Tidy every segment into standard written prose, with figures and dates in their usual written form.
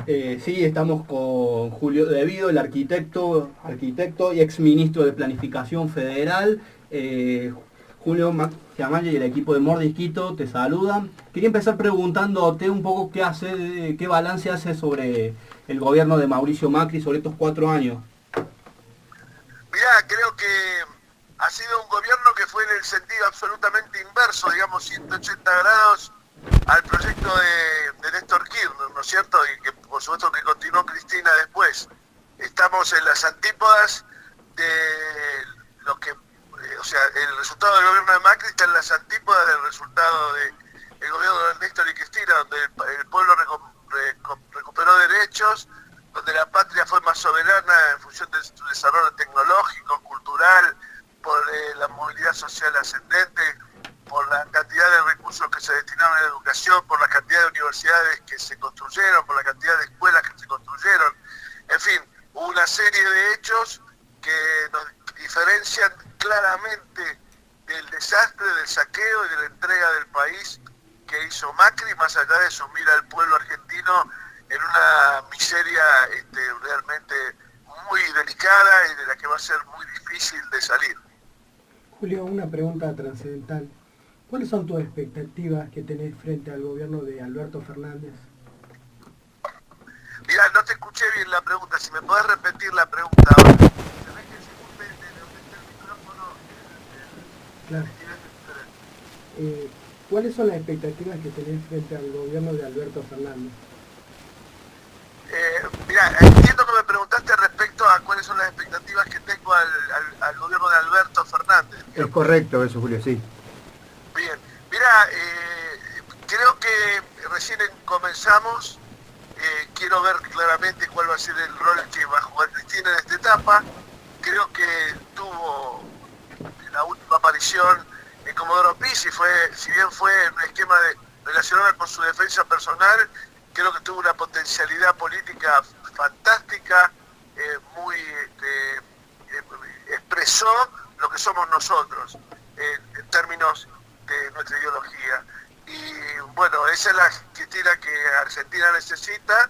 Sí, estamos con Julio Devido, el arquitecto y exministro de Planificación Federal. Julio Giamaglia y el equipo de Mordisquito te saludan. Quería empezar preguntándote un poco qué balance hace sobre el gobierno de Mauricio Macri sobre estos 4 años. Mirá, creo que ha sido un gobierno que fue en el sentido absolutamente inverso, digamos 180 grados al proyecto de Néstor Kirchner, ¿no es cierto? Y que por supuesto que continuó Cristina después. Estamos en las antípodas de lo que, o sea, el resultado del gobierno de Macri está en las antípodas del resultado del gobierno de Néstor y Cristina, donde el pueblo recuperó derechos, donde la patria fue más soberana en función de su desarrollo tecnológico, cultural, por la movilidad social ascendente, por la cantidad de recursos que se destinaron a la educación, por la cantidad de universidades que se construyeron, por la cantidad de escuelas que se construyeron. En fin, hubo una serie de hechos que nos diferencian claramente del desastre, del saqueo y de la entrega del país que hizo Macri, más allá de sumir al pueblo argentino en una miseria realmente muy delicada y de la que va a ser muy difícil de salir. Julio, una pregunta trascendental. ¿Cuáles son tus expectativas que tenés frente al gobierno de Alberto Fernández? Mirá, no te escuché bien la pregunta, si me podés repetir la pregunta ahora. Tenés que según de donde está el micrófono, Claro. es diferente. ¿Cuáles son las expectativas que tenés frente al gobierno de Alberto Fernández? Mirá, entiendo que me preguntaste respecto a cuáles son las expectativas que tengo al gobierno de Alberto Fernández. Es correcto eso, Julio, sí. Bien, mira, creo que recién comenzamos, quiero ver claramente cuál va a ser el rol que va a jugar Cristina en esta etapa. Creo que tuvo la última aparición en Comodoro Pi, si bien fue en un esquema relacionado con su defensa personal, creo que tuvo una potencialidad política fantástica, expresó lo que somos nosotros en términos de nuestra ideología. Y bueno, esa es la Cristina que Argentina necesita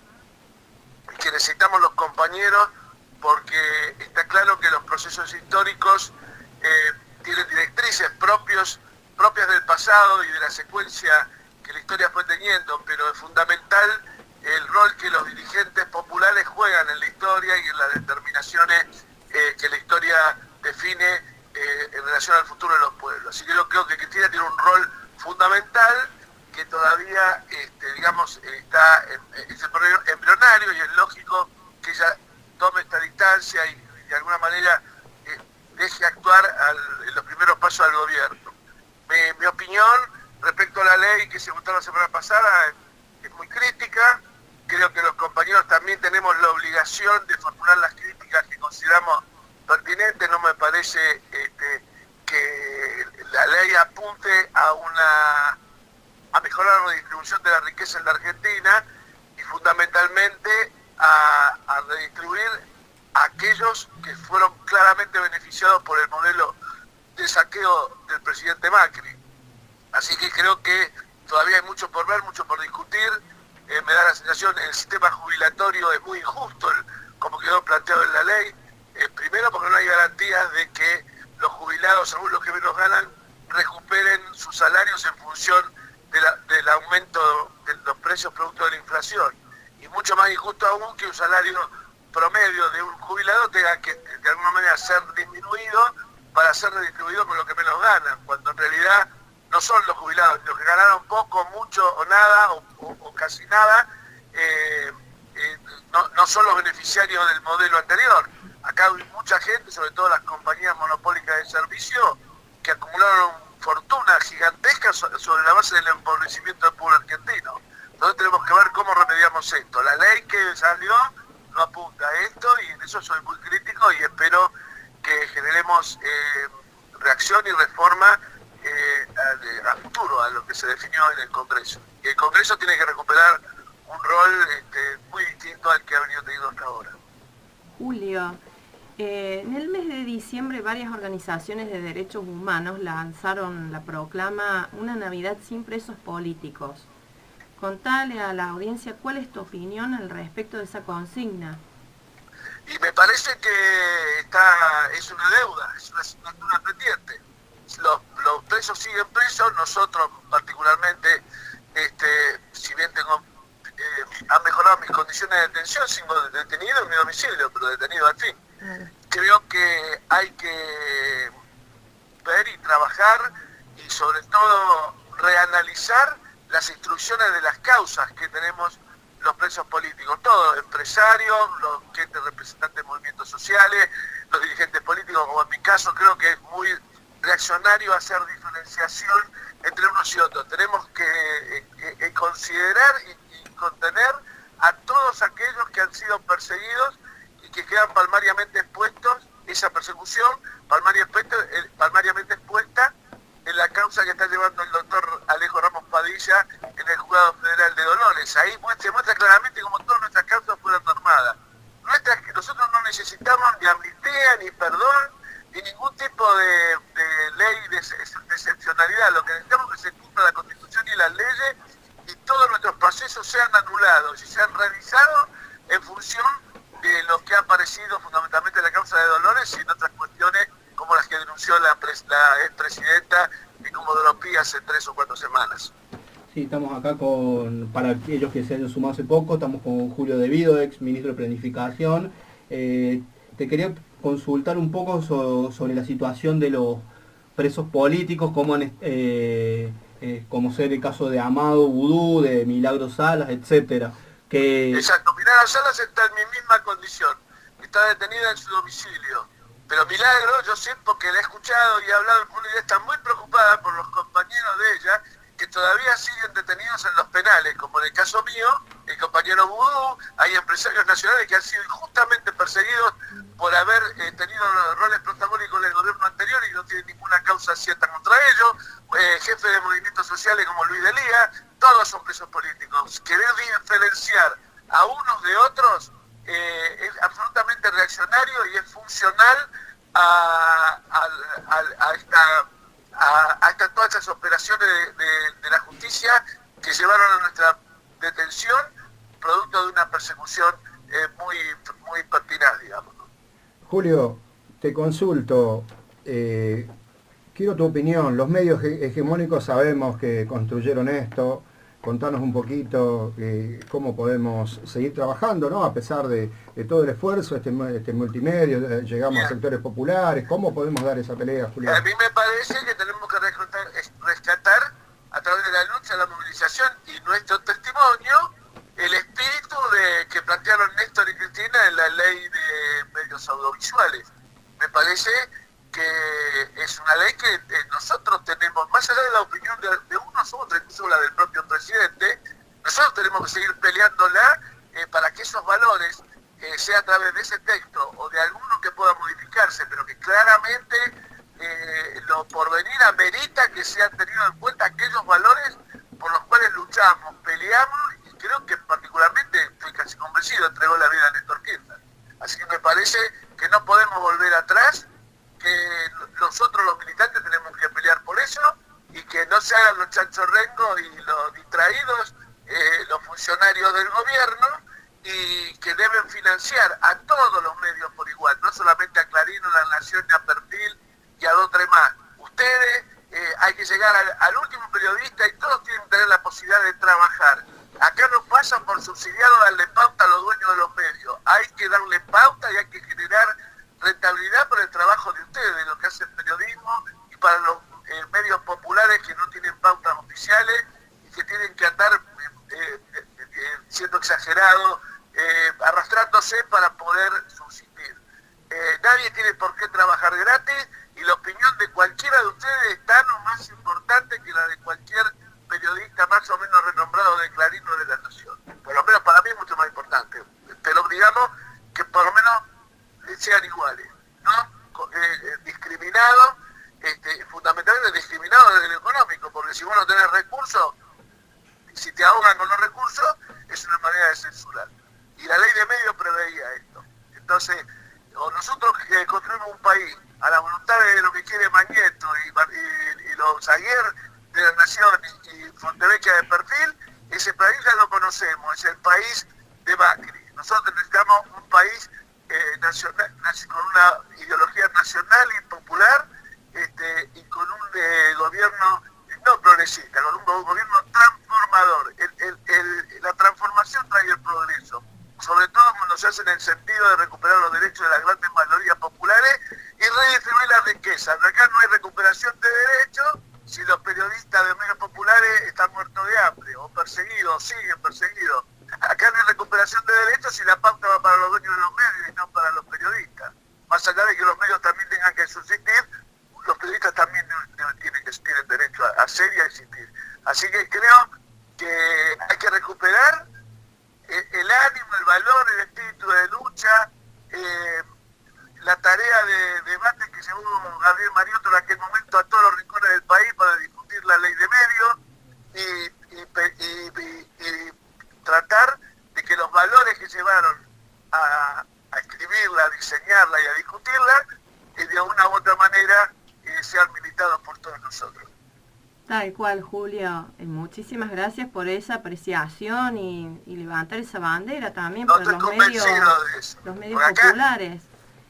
y que necesitamos los compañeros, porque está claro que los procesos históricos tienen directrices propias del pasado y de la secuencia que la historia fue teniendo, pero es fundamental el rol que los dirigentes populares juegan en la historia y en las determinaciones que la historia define en relación al futuro de los pueblos. Así que yo creo que Cristina tiene un rol fundamental que todavía, digamos, es embrionario, y es lógico que ella tome esta distancia y de alguna manera deje actuar en los primeros pasos del gobierno. Mi opinión respecto a la ley que se votó la semana pasada es muy crítica. Creo que los compañeros también tenemos la obligación de formular las críticas que consideramos pertinentes. No me parece que la ley apunte a mejorar la redistribución de la riqueza en la Argentina y fundamentalmente a redistribuir a aquellos que fueron claramente beneficiados por el modelo de saqueo del presidente Macri. Así que creo que todavía hay mucho por ver, mucho por discutir. Me da la sensación que el sistema jubilatorio es muy injusto, como quedó planteado en la ley. Primero porque no hay garantías de que los jubilados, según los que menos ganan, recuperen sus salarios en función del aumento de los precios producto de la inflación. Y mucho más injusto aún que un salario promedio de un jubilado tenga que de alguna manera ser disminuido para ser redistribuido con lo que menos ganan, cuando en realidad no son los jubilados, los que ganaron poco, mucho o nada, o casi nada, no son los beneficiarios del modelo anterior. Acá hay mucha gente, sobre todo las compañías monopólicas de servicio, que acumularon fortunas gigantescas sobre la base del empobrecimiento del pueblo argentino. Entonces tenemos que ver cómo remediamos esto. La ley que salió no apunta a esto, y en eso soy muy crítico y espero que generemos reacción y reforma a futuro a lo que se definió en el Congreso. Y el Congreso tiene que recuperar un rol muy distinto al que ha venido teniendo hasta ahora. Julio, en el mes de diciembre varias organizaciones de derechos humanos lanzaron la proclama Una Navidad sin presos políticos. Contale a la audiencia cuál es tu opinión al respecto de esa consigna. Y me parece que es una deuda, es una asignatura pendiente. Los presos siguen presos, nosotros particularmente, si bien han mejorado mis condiciones de detención, sigo detenido en mi domicilio, pero detenido al fin. Creo que hay que ver y trabajar y sobre todo reanalizar las instrucciones de las causas que tenemos los presos políticos, todos, empresarios, los representantes de movimientos sociales, los dirigentes políticos, como en mi caso. Creo que es muy reaccionario hacer diferenciación entre unos y otros. Tenemos que considerar y contener a todos aquellos que han sido perseguidos y que quedan palmariamente expuestos, esa persecución palmariamente expuesta en la causa que está llevando el doctor Alejo Ramos Padilla en el Juzgado Federal de Dolores. Ahí se muestra claramente como todas nuestras causas fueron armadas. Nosotros no necesitamos ni amnistía, ni perdón, ni ningún tipo de ley de excepcionalidad. Lo que necesitamos es que se cumpla la Constitución y las leyes y todos nuestros procesos sean anulados y sean revisados en función de lo que ha aparecido fundamentalmente en la causa de Dolores y en otras cuestiones como las que denunció la expresidenta Comodoro hace 3 o 4 semanas. Sí, estamos acá para aquellos que se han sumado hace poco, estamos con Julio De Vido, ex ministro de Planificación. Te quería consultar un poco sobre la situación de los presos políticos, como ser el caso de Amado Vudú, de Milagro Salas, etcétera. Exacto, Milagro Salas está en mi misma condición, está detenida en su domicilio. Pero Milagro, yo sé porque la he escuchado y he hablado con ella, está muy preocupada por los compañeros de ella que todavía siguen detenidos en los penales, como en el caso mío, el compañero Vudú. Hay empresarios nacionales que han sido injustamente perseguidos por haber tenido roles protagónicos en el gobierno anterior y no tienen ninguna causa cierta contra ellos. Jefes de movimientos sociales como Luis Delía, todos son presos políticos. Querer diferenciar a unos de otros es absolutamente reaccionario y es funcional a todas estas operaciones de la justicia que llevaron a nuestra detención producto de una persecución muy pertinaz, digamos. Julio, te consulto, quiero tu opinión. Los medios hegemónicos sabemos que construyeron esto. Contanos un poquito cómo podemos seguir trabajando, ¿no? A pesar de todo el esfuerzo, este multimedio, llegamos a sectores populares. ¿Cómo podemos dar esa pelea, Julio? A mí me parece que tenemos que rescatar a través de la lucha, la movilización y nuestro testimonio el espíritu que plantearon Néstor y Cristina en la ley de medios audiovisuales. Me parece que es una ley que nosotros tenemos, más allá de la opinión de unos u otros, incluso la del propio presidente, nosotros tenemos que seguir peleándola para que esos valores, sea a través de ese texto o de alguno que pueda modificarse, pero que claramente lo porvenir amerita que sean tenidos en cuenta aquellos valores por los cuales luchamos, peleamos, y creo que particularmente, estoy casi convencido, entregó la vida a Néstor Kirchner. Así que me parece que no podemos volver atrás, que nosotros los militantes tenemos que pelear por eso y que no se hagan los chanchorrengos y los distraídos, los funcionarios del gobierno, y que deben financiar a todos los medios por igual, no solamente a Clarín, a La Nación, a Perfil y a 2 o 3 más. Ustedes, hay que llegar al último periodista y todos tienen que tener la posibilidad de trabajar. Acá no pasan por subsidiado darle pauta a los dueños de los medios. Hay que darle pauta y hay que generar rentabilidad por el trabajo de ustedes, de lo que hace el periodismo, y para los medios populares que no tienen pautas oficiales y que tienen que andar siendo exagerados, arrastrándose para poder subsistir. Nadie tiene por qué trabajar gratis y la opinión de cualquiera de ustedes es tan o más importante que la de cualquier periodista más o menos renombrado de Clarín o de La Nación. Por lo menos para mí es mucho más importante. Pero digamos que por lo menos sean iguales, ¿no? Discriminados, fundamentalmente discriminados desde lo económico, porque si vos no tenés recursos, si te ahogan con los recursos, es una manera de censurar. Y la ley de medios preveía esto. Entonces, o nosotros construimos un país a la voluntad de lo que quiere Magneto y los Aguirre de La Nación y Fontevecchia de Perfil, Ese país ya lo conocemos, es el país de Macri. Nosotros necesitamos un país nacional, con una ideología nacional y popular, y con un gobierno no progresista, con un gobierno transformador. La transformación trae el progreso, sobre todo cuando se hace en el sentido de recuperar los derechos de las grandes mayorías populares y redistribuir la riqueza. Acá no hay recuperación de derechos si los periodistas de medios populares están muertos de hambre o perseguidos, siguen perseguidos. Acá no hay recuperación de derechos si la pauta va para los dueños de los medios y no para los periodistas. Más allá de que los medios también tengan que subsistir, los periodistas también tienen derecho a ser y a existir. Así que creo que hay que recuperar el ánimo, el valor, el espíritu de lucha, la tarea de debate que llevó Gabriel Mariotto en aquel momento a todos los rincones del país para discutir la ley de medios y tratar de que los valores que llevaron a escribirla, a diseñarla y a discutirla, de una u otra manera sean militados por todos nosotros. Tal cual, Julio. Muchísimas gracias por esa apreciación y levantar esa bandera también por los medios populares.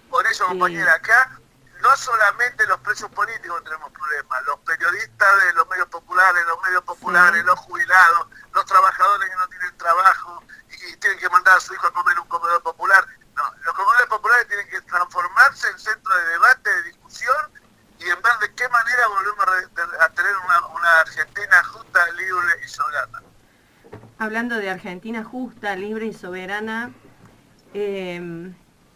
Por eso, compañera, acá no solamente los presos políticos tenemos problemas, los periodistas de los medios populares, sí, los jubilados, los trabajadores que no tienen trabajo y tienen que mandar a su hijo a comer en un comedor popular. No, los comedores populares tienen que transformarse en centro de debate, de discusión, y en ver de qué manera volvemos a tener una Argentina justa, libre y soberana. Hablando de Argentina justa, libre y soberana,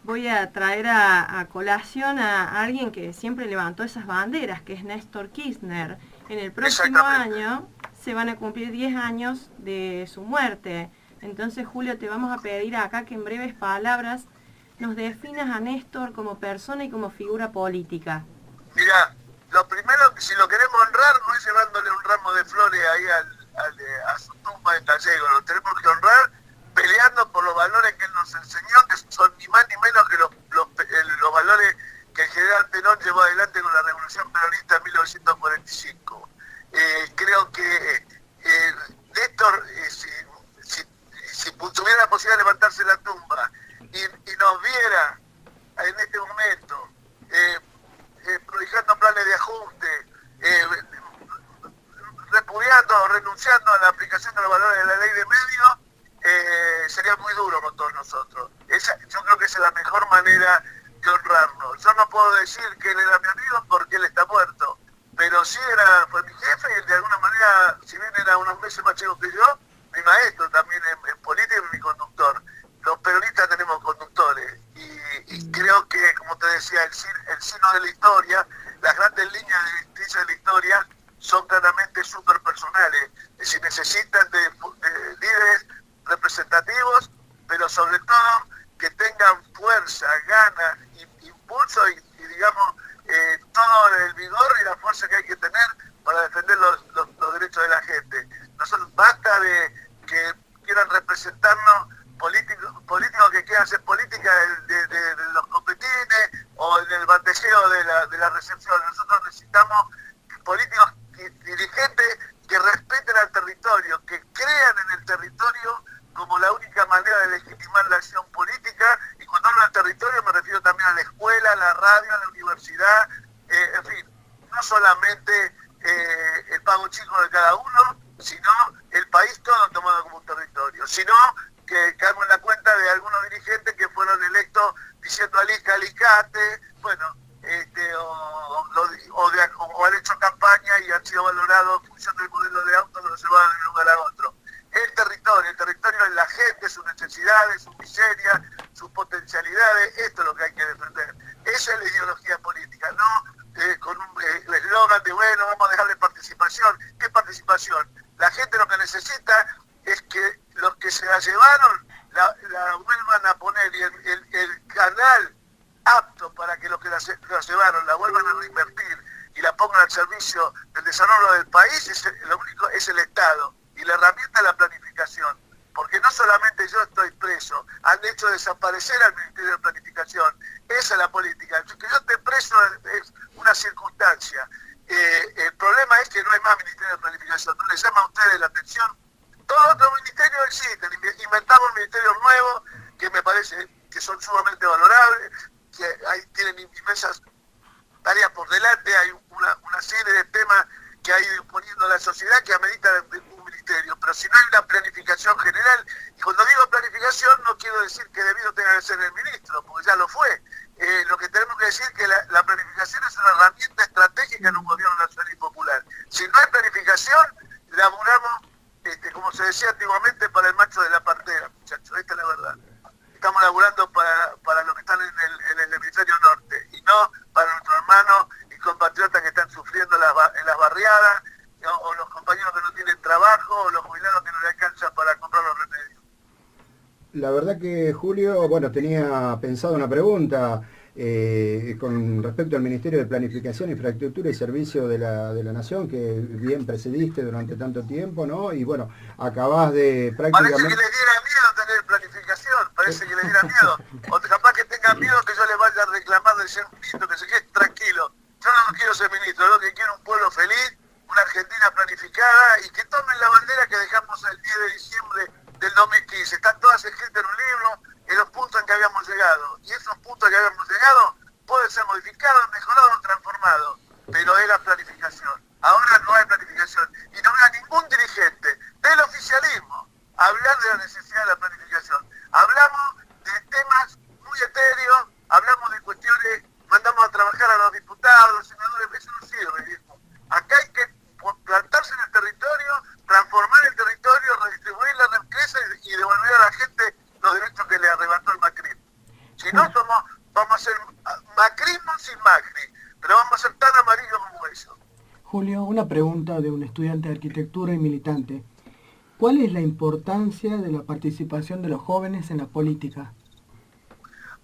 voy a traer a colación a alguien que siempre levantó esas banderas, que es Néstor Kirchner. En el próximo año se van a cumplir 10 años de su muerte. Entonces, Julio, te vamos a pedir acá que en breves palabras nos definas a Néstor como persona y como figura política. Mira, lo primero, si lo queremos honrar, no es llevándole un ramo de flores ahí a su tumba en Gallego. Lo tenemos que honrar peleando por los valores que él nos enseñó, que son ni más ni menos que los valores que el general Perón llevó adelante con la Revolución Peronista en 1945. Creo que Néstor, si tuviera la posibilidad de levantarse de la tumba y nos viera en este momento proyectando planes de ajuste, repudiando, renunciando a la aplicación de los valores de la ley de medios, sería muy duro con todos nosotros. Yo creo que esa es la mejor manera de honrarlo. Yo no puedo decir que él era mi amigo porque él está muerto, pero sí fue mi jefe y de alguna manera, si bien era unos meses más chico que yo, mi maestro también en política y mi conductor. Los peronistas tenemos conductores y creo que, como te decía, el sino de la historia, las grandes líneas de la historia son claramente súper personales. Es decir, necesitan de líderes representativos, pero sobre todo que tengan fuerza, ganas, impulso y digamos, todo el vigor y la fuerza que hay que tener para defender los derechos de la gente. Nosotros basta de que quieran representarnos políticos que quieran hacer política de los copetines o del bandejeo de la recepción. Nosotros necesitamos políticos dirigentes que respeten al territorio, que crean en el territorio como la única manera de legitimar la acción política, y cuando hablo del territorio me refiero también a la escuela, a la radio, a la universidad, en fin, no solamente el pago chico de cada uno, sino el país todo tomado como un territorio, sino que caemos en la cuenta de algunos dirigentes que fueron electos diciendo alicate, bueno, o han hecho campaña y han sido valorados en función del modelo de auto que los llevaban de un lugar a otro. El territorio es la gente, sus necesidades, sus miserias, sus potencialidades, esto es lo que hay que defender. Esa es la ideología política, no con un eslogan de bueno, vamos a dejarle participación. ¿Qué participación? La gente lo que necesita es que los que se la llevaron la vuelvan a poner y el canal apto para que los que la llevaron la vuelvan a reinvertir y la pongan al servicio del desarrollo del país, es el Estado. Y la herramienta es la planificación, porque no solamente yo estoy preso, han hecho desaparecer al Ministerio de Planificación. Esa es la política. Que yo esté preso es una circunstancia. El problema es que no hay más Ministerio de Planificación. ¿No les llama a ustedes la atención Todos los otros ministerios existen, inventamos ministerios nuevos que me parece que son sumamente valorables, que tienen inmensas tareas por delante, hay una serie de temas que ha ido imponiendo la sociedad que amerita un ministerio, pero si no hay una planificación general, y cuando digo planificación no quiero decir que debido tenga que ser el ministro, porque ya lo fue. Lo que tenemos que decir es que la planificación es una herramienta estratégica en un gobierno nacional y popular. Si no hay planificación, laburamos, como se decía antiguamente, para el macho de la partera, muchachos, esta es la verdad. Estamos laburando para los que están en el hemisferio norte, y no para nuestros hermanos y compatriotas que están sufriendo en las barriadas, o los compañeros que no tienen trabajo, o los jubilados que no les alcanzan para comprar los remedios. La verdad que Julio, bueno, tenía pensado una pregunta con respecto al Ministerio de Planificación, Infraestructura y Servicio de la Nación, que bien presidiste durante tanto tiempo, ¿no? Y bueno, acabás de prácticamente... Parece que les diera miedo tener planificación, parece que les diera miedo. O capaz que tengan miedo que yo les vaya a reclamar de ser ministro, que se quede tranquilo. Yo no quiero ser ministro, lo que quiero es un pueblo feliz, una Argentina planificada, y que tomen la bandera que dejamos el 10 de diciembre del 2015. Están todas escritas en un libro, en los puntos en que habíamos llegado. Y esos puntos que habíamos llegado pueden ser modificados, mejorados, transformados. Pero era planificación. Ahora no hay planificación. Y no veo a ningún dirigente del oficialismo hablar de la necesidad de la planificación. Hablamos de temas muy etéreos, hablamos de cuestiones, mandamos a trabajar a los diputados, los senadores, eso no sirve, viejo. Acá hay que plantarse en el territorio, transformar el territorio, redistribuir la riqueza y devolver a la gente los derechos que le arrebató el macrismo. Si no, vamos a ser macrismo sin Macri, pero vamos a ser tan amarillos como ellos. Julio, una pregunta de un estudiante de arquitectura y militante. ¿Cuál es la importancia de la participación de los jóvenes en la política?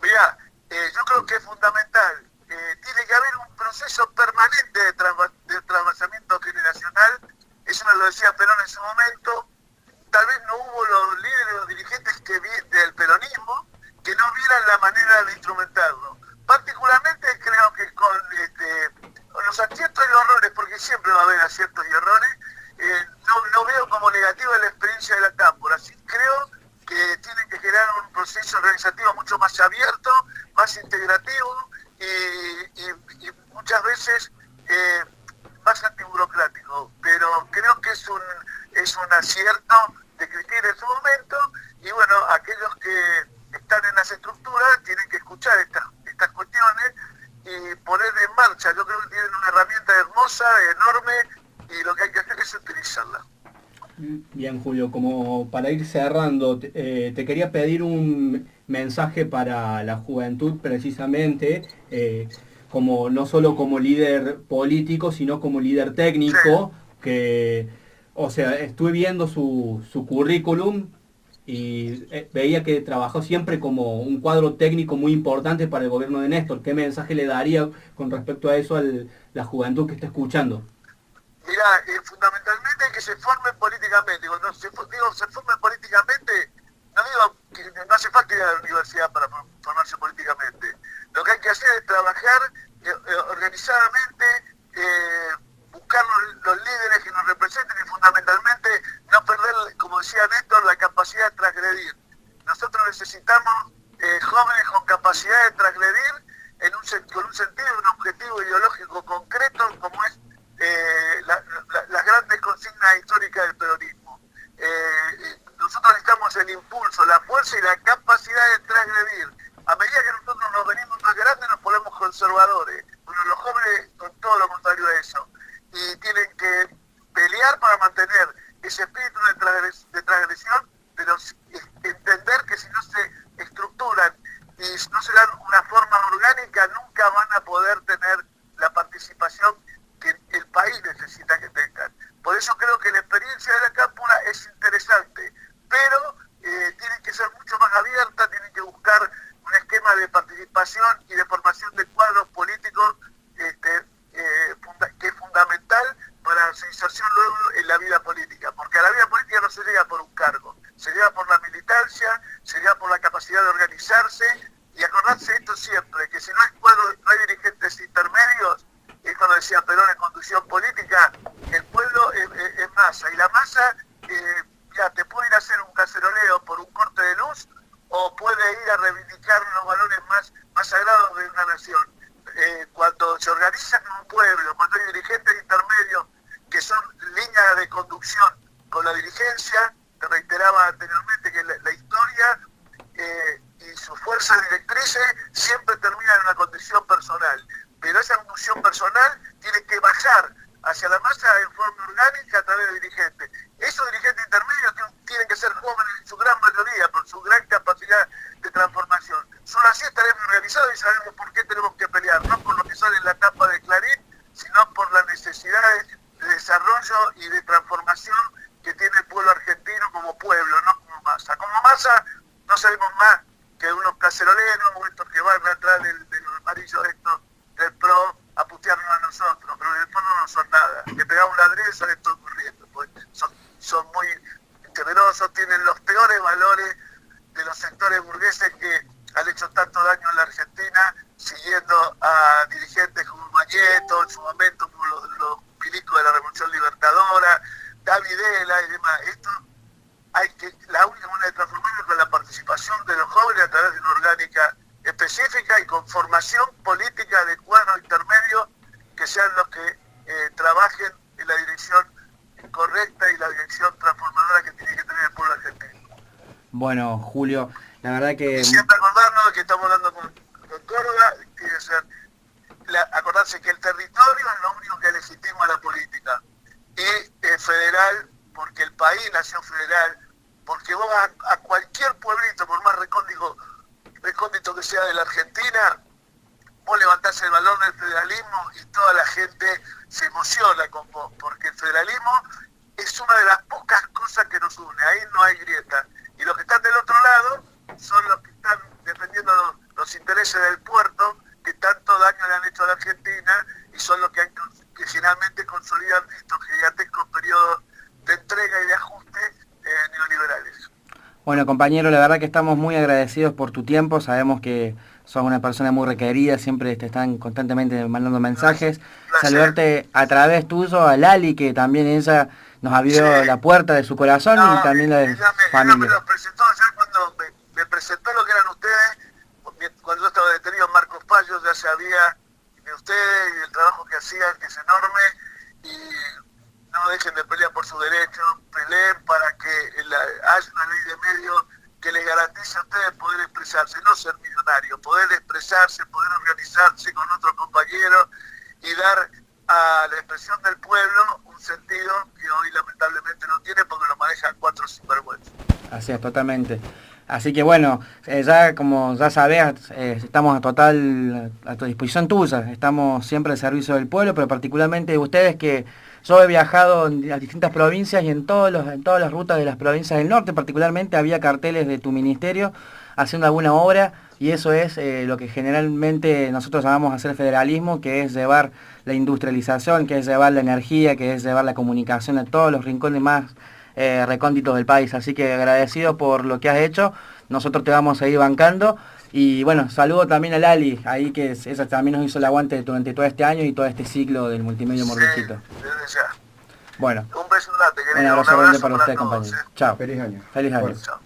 Mirá, yo creo que es fundamental. Tiene que haber un proceso permanente de trasvasamiento generacional. Eso me lo decía Perón en su momento. Tal vez no hubo los líderes, los dirigentes del peronismo que no vieran la manera de instrumentarlo. Particularmente creo que con los aciertos y los errores, porque siempre va a haber aciertos y errores, no veo como negativa la experiencia de la Cámpora. Sí creo que tienen que generar un proceso organizativo mucho más abierto, más integrativo y muchas veces más antiburocrático. Pero creo que es un acierto de Cristina en su momento, y bueno, aquellos que están en las estructuras tienen que escuchar estas cuestiones y poner en marcha. Yo creo que tienen una herramienta hermosa, enorme, y lo que hay que hacer es utilizarla. Bien, Julio, como para ir cerrando, te quería pedir un mensaje para la juventud precisamente, como no solo como líder político, sino como líder técnico, sí. Que, o sea, estuve viendo su currículum y veía que trabajó siempre como un cuadro técnico muy importante para el gobierno de Néstor. ¿Qué mensaje le daría con respecto a eso a la juventud que está escuchando? Mirá, fundamentalmente que se formen políticamente. Cuando se formen políticamente, no digo que no hace falta ir a la universidad para formarse políticamente. Lo que hay que hacer es trabajar organizadamente, buscar los líderes que nos representen y fundamentalmente no perder, como decía Néstor, la capacidad de transgredir. Nosotros necesitamos jóvenes con capacidad de transgredir con un sentido, un objetivo ideológico concreto, como es las grandes consignas históricas del peronismo. Nosotros necesitamos el impulso, la fuerza y la capacidad de transgredir. A medida que nosotros nos venimos más grandes nos ponemos conservadores. Bueno, los jóvenes son todo lo contrario de eso. Y tienen que pelear para mantener ese espíritu de transgresión, pero entender que si no se estructuran y no se dan una forma orgánica, nunca van a poder tener la participación que el país necesita que tengan. Por eso creo que la experiencia de la Cámpora es interesante, pero tienen que ser mucho más abierta, tienen que buscar un esquema de participación y de formación de cuadros políticos que es fundamental para su inserción luego en la vida política, porque a la vida política no se llega por un cargo, se llega por la militancia, se llega por la capacidad de organizarse, y acordarse esto siempre, que si no hay cuadros, no hay dirigentes intermedios, esto lo decía Perón en Conducción Política, el pueblo es masa, y la masa ya te puede ir a hacer un caceroleo por un corte de luz o puede ir a reivindicar los valores más sagrados de una nación. Cuando se organiza como un pueblo, cuando hay dirigentes intermedios que son líneas de conducción con la dirigencia, te reiteraba anteriormente que la historia y sus fuerzas directrices siempre terminan en una condición personal, pero esa condición personal tiene que bajar hacia la masa en forma orgánica a través de dirigentes. Esos dirigentes intermedios tienen que ser jóvenes en su gran mayoría, por su gran capacidad de transformación. Solo así estaremos organizados y sabemos por qué tenemos que pelear, no por lo que sale en la tapa de Clarín, sino por las necesidades de desarrollo y de transformación que tiene el pueblo argentino como pueblo, no como masa. Como masa no sabemos más que unos caceroleros o estos que van atrás de los amarillos estos del PRO a putearnos a nosotros, pero en el fondo no son nada. Que pegamos un ladrillo y sale todo corriendo, pues son muy temerosos, tienen los peores valores de los sectores burgueses que han hecho tanto daño a la Argentina, siguiendo a dirigentes como Mañeto, en su momento como los milicos de la Revolución Libertadora, Davidela y demás. Esto la única manera de transformarlo es con la participación de los jóvenes a través de una orgánica específica y con formación política adecuada intermedio, que sean los que trabajen en la dirección correcta y la dirección transformadora que tiene que tener el pueblo argentino. Bueno, Julio, la verdad que... Y siempre acordarnos de que estamos hablando con Córdoba, tiene que ser acordarse que el territorio es lo único que legitima la política, y federal, porque el país nació federal, porque vos a cualquier pueblito, por más recóndito que sea de la Argentina, vos levantás el valor del federalismo y toda la gente se emociona con vos, porque el federalismo es una de las pocas cosas que nos une, ahí no hay grieta. Y los que están del otro lado son los que están defendiendo los intereses del puerto, que tanto daño le han hecho a la Argentina, y son los que finalmente consolidan estos gigantescos periodos de entrega y de ajuste neoliberales. Bueno, compañero, la verdad que estamos muy agradecidos por tu tiempo, sabemos que sos una persona muy requerida, siempre te están constantemente mandando mensajes. Saludarte a través tuyo a Lali, que también ella nos abrió la puerta de su corazón y también la de familia. Ella me lo presentó ya cuando me presentó lo que eran ustedes, cuando yo estaba detenido en Marcos Payos, ya sabía de ustedes y el trabajo que hacían, que es enorme, y no dejen de pelear por sus derechos, peleen para que haya una ley de medios que les garantice a ustedes poder expresarse, no ser millonarios, poder expresarse, poder organizarse con otros compañeros y dar a la expresión del pueblo un sentido que hoy lamentablemente no tiene porque lo manejan 4 sinvergüenzas. Así es, totalmente. Así que bueno, ya como ya sabés, estamos a tu disposición tuya, estamos siempre al servicio del pueblo, pero particularmente de ustedes, que yo he viajado en las distintas provincias y en todas las rutas de las provincias del norte, particularmente había carteles de tu ministerio haciendo alguna obra, y eso es lo que generalmente nosotros llamamos hacer federalismo, que es llevar la industrialización, que es llevar la energía, que es llevar la comunicación a todos los rincones más recónditos del país. Así que agradecido por lo que has hecho, nosotros te vamos a ir bancando. Y bueno, saludo también a Lali, ahí que ella también nos hizo el aguante durante todo este año y todo este ciclo del multimedio Mordisquito. Desde ya. Bueno, Un beso grande, querido. un abrazo grande para usted, todos, compañero. Chao. Feliz año. Feliz año. Chao.